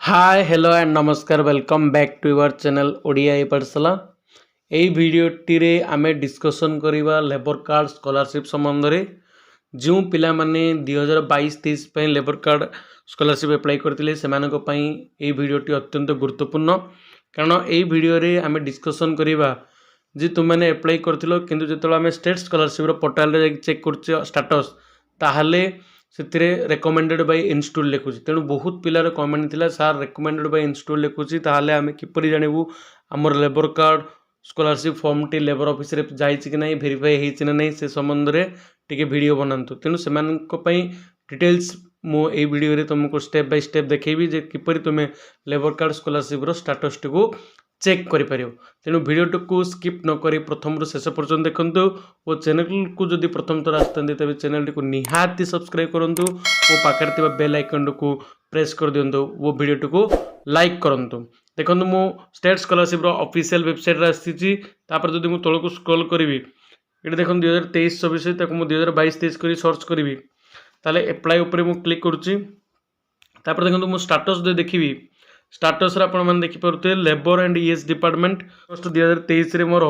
Hi hello and नमस्कार welcome back to your channel Odia Pathshala. यही भिडियोटी रे आमे डिस्कसन करिबा लेबर कार्ड स्कॉलरशिप संबंध रे जो पिला माने 2022-23 पे लेबर कार्ड स्कॉलरशिप अप्लाई करथिले सेमानक पई एही भिडियोटी अत्यंत गुरुत्वपूर्ण कारण एही भिडियो रे आमे डिस्कसन करिबा जे तुम माने अप्लाई करथिलो किंतु जेतलो आमे स्टेट स्कॉलरशिप रो पोर्टल रे चेक करछ स्टेटस ताहाले से रेकमेंडेड बाय इंस्टॉल लिखुची तेणु बहुत पिलार कमेंट थिला सार रेकमेंडेड बाय इंस्टॉल लिखुची ताहाले आमे किपरि जानिबु हमर labour card scholarship form T labour office रे जाइछि कि नाही वेरीफाई हेछि ना नाही से संबंध रे टिके वीडियो बनांतु तेणु सेमानक पई डिटेल्स मो ए वीडियो रे तुमको स्टेप बाय स्टेप देखेबी जे किपरि तुमे लेबर कार्ड स्कॉलरशिप रो स्टेटस टिको चेक करि परियो। तेणु वीडियो को स्किप न करी प्रथम रु शेष पर्यंत देखंतु और चैनल को जदि प्रथम थर आसतंदी तबे चैनल को निहाती सब्सक्राइब करंतु और पाखरे थिबा बेल आइकन को प्रेस कर दियंतु वो वीडियो को लाइक करंतु। देखंतु मो स्टेट स्कॉलरशिप रो ऑफिशियल वेबसाइट रे आसीची तापर जदि मु तळ को स्क्रॉल करबी एटा देखंतु 2023-24 तक मु 2022-23 करी सर्च करबी ताले अप्लाई ऊपर मु क्लिक करूची तापर देखंतु मु स्टेटस दे देखिबी स्टेटस रे आपण मन देखि परते labour and ES department first 2023 रे मोर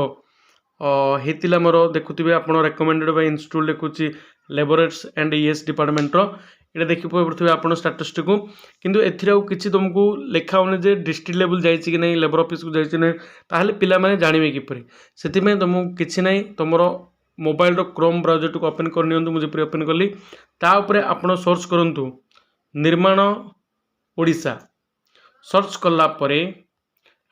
हेतिला मोर देखुथिबे आपण रेकमेंडेड बाय इंस्टॉल लिखुची लेबरर्स एंड ईएस डिपार्टमेंट रो एटा देखि परथिबे आपण स्टेटस टिकु किंतु एथिरा किछि तुमको लेखा होने जे डिस्ट्रिक्ट लेवल जाइछि कि नै लेबर ऑफिस को जाइछि नै ताहाले पिला माने जानिबे किपरि सेति में तुमको किछि नै तमरो मोबाइल रो क्रोम ब्राउजर को ओपन कर नियंतु मुझे प्री ओपन करली ता ऊपर आपण सर्च करंतु निर्माण ओडिशा सर्च कला परे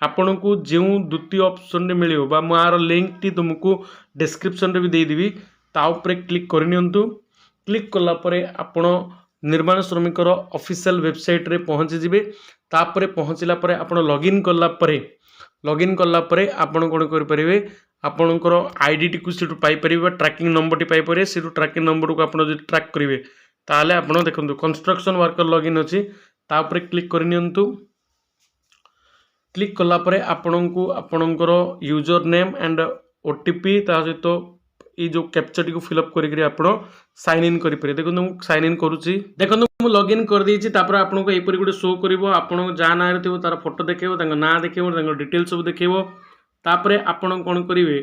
आपण को जो द्वितीय ऑप्शन रे मिलियो बा मार लिंक टी तुमको डिस्क्रिप्शन रे भी दे देबी ता ऊपर क्लिक करनियंतु क्लिक कला परे आपण निर्माण श्रमिक रो ऑफिशियल वेबसाइट रे पहुंच जिबे तापरे पहुंचला परे आपण लॉगिन कला परे आपण कोन कर परिबे आपणकर आईडी टी को सिटु पाई परिबे ट्रैकिंग नंबर टी पाई परिबे सिटु ट्रैकिंग नंबर को आपण जदि ट्रैक करिवे ताले आपण देखंतु कंस्ट्रक्शन वर्कर लॉगिन अछि ता ऊपर क्लिक करनियंतु क्लिक कला परे आपन को आपणकर यूजर नेम एंड ओटीपी ता सहित ये जो कैप्चा टी को फिलअप करी आपण साइन इन करि परे देखो मु साइन इन करूची देखो मु लॉगिन कर देछि तापर आपन को एपरि गुटे शो करिवो आपन जा ना रे थिबो तार फोटो देखेबो तांग ना देखेबो तांग डिटेल सब देखेबो तापर आपन कोन करिवे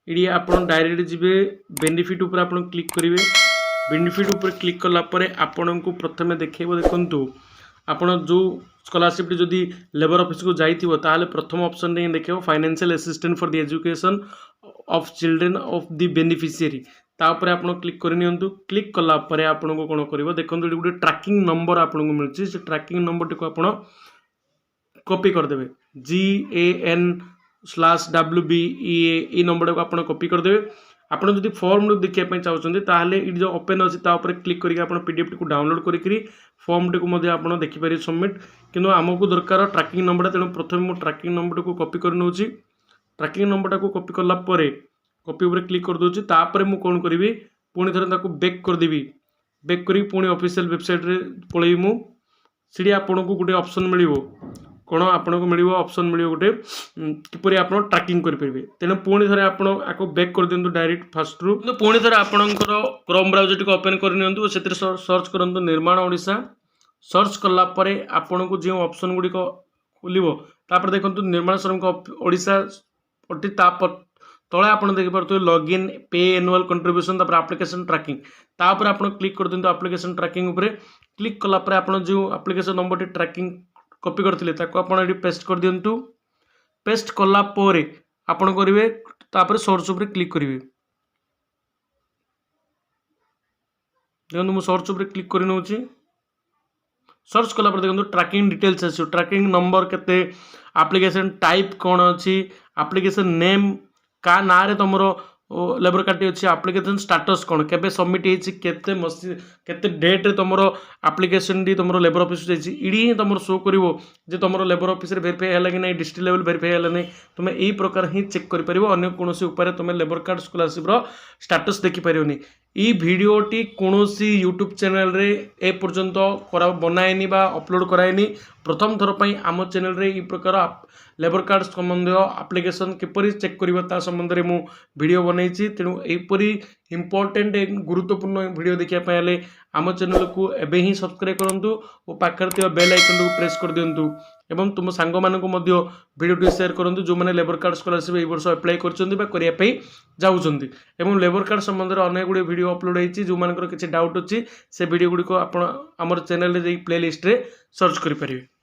इडी आपन डायरेक्ट जिबे बेनिफिट ऊपर आपन क्लिक करिवे बेनिफिट ऊपर क्लिक कला परे आपन को प्रथमे देखेबो देखंतु आपन जो स्कॉलरशिप जदि लेबर ऑफिस को जाइथिबो ताले प्रथम ऑप्शन रे देखियो financial assistant for the education of children of the beneficiary ता ऊपर आपन क्लिक करनियंतु क्लिक कला परे आपन को कोन करिवो देखंतु गुटे ट्रैकिंग नंबर आपन को मिलछि से ट्रैकिंग नंबर टी को आपन कॉपी कर देबे GAN/WBEA ई नंबर को आपन कॉपी कर देबे आपण जदि फॉर्म देखिया पई चाहउछन्ती ताहले इ जो ओपन अछि ता ऊपर क्लिक करिके आपण पीडीएफ टी को डाउनलोड करिकरी फॉर्म टी को मध्ये आपण देखि पारि सबमिट किनो हमकु दरकार ट्रैकिंग नंबर तेणु प्रथम मु ट्रैकिंग नंबर को कॉपी कर नउची ट्रैकिंग नंबर को कॉपी करला परे कॉपी ऊपर क्लिक कर दोची तापर मु कोन करिवि पुणी थरे ताको बैक कर देबी बैक करी पुणी ऑफिशियल वेबसाइट रे पळेई मु सिडी आपण को गुटे ऑप्शन मिलिवो कोन आपण को मिलिवो ऑप्शन मिलिवो गुटे किपरि आपण ट्रैकिंग करि परिबे तेणु पुणी थरे आपण आको बैक कर दियंतु डायरेक्ट फर्स्ट रु पुणी थरे आपणकर क्रोम ब्राउजर टी ओपन कर नियंतु सेतिर सर्च करंतु निर्माण ओडिशा सर्च कला परे आपण को जे ऑप्शन गुडी को खोलिवो तापर देखंतु निर्माण श्रमिक ओडिशा ओटी तापर तळे आपण देखि परतो लॉगिन पे एनुअल कंट्रीब्यूशन तापर एप्लीकेशन ट्रैकिंग तापर आपण क्लिक कर दियंतु एप्लीकेशन ट्रैकिंग ऊपर क्लिक कला परे आपण जो एप्लीकेशन नंबर टी ट्रैकिंग कॉपी करथिले ताको आपण एडी पेस्ट कर दियंतु पेस्ट कला परे आपण करिवे तापर सर्च ऊपर क्लिक करिवे देखंतु मु सर्च ऊपर क्लिक करि नउची सर्च कला पर देखंतु ट्रैकिंग डिटेल्स आछो ट्रैकिंग नंबर केते एप्लीकेशन टाइप कोन अछि एप्लीकेशन नेम का ना रे तमरो लेबर कार्ड अछि एप्लीकेशन स्टेटस कोन केबे सबमिट हेछि केते डेट रे तमरो एप्लीकेशन डी तमरो लेबर ऑफिस जाइछि इडी तमरो शो करिवो जे तमरो लेबर ऑफिस रे वेरीफाई हला कि नै डिस्ट्रिक्ट लेवल वेरीफाई हला नै तुमे एई प्रकार ही चेक करि परिबो अन्य कोनोसी उपाय तुमे लेबर कार्ड स्कॉलरशिप रो स्टेटस देखि परियोनी ई वीडियो टी कोनोसी यूट्यूब चैनल रे ए पर्यंत करा बनाएनी बा अपलोड कराएनी प्रथम थर पई आम चैनल रे ई प्रकार लेबर कार्ड संबंध एप्लीकेशन किपरि चेक करिवो ता संबंध रे मु वीडियो बनैछि तेनु एपरि इंपोर्टेंट गुरुत्वपूर्ण वीडियो देखा हेले आम चैनल को एबे ही सब्सक्राइब करूँ और पाखर थे बेल आइकन को प्रेस कर दिंतु एवं तुम सांग मानक भिडियो शेयर करूँ जो मैंने लेबर कार्ड स्कॉलरशिप यह वर्ष अप्लाई करने जाऊँगी एवं लेबर कार्ड संबंध में अनेक गुड़े वीडियो अपलोड होती जो मानकर किसी डाउट अच्छी से वीडियो गुड़िक आप चैनल प्ले लिस्ट रे सर्च करेंगे।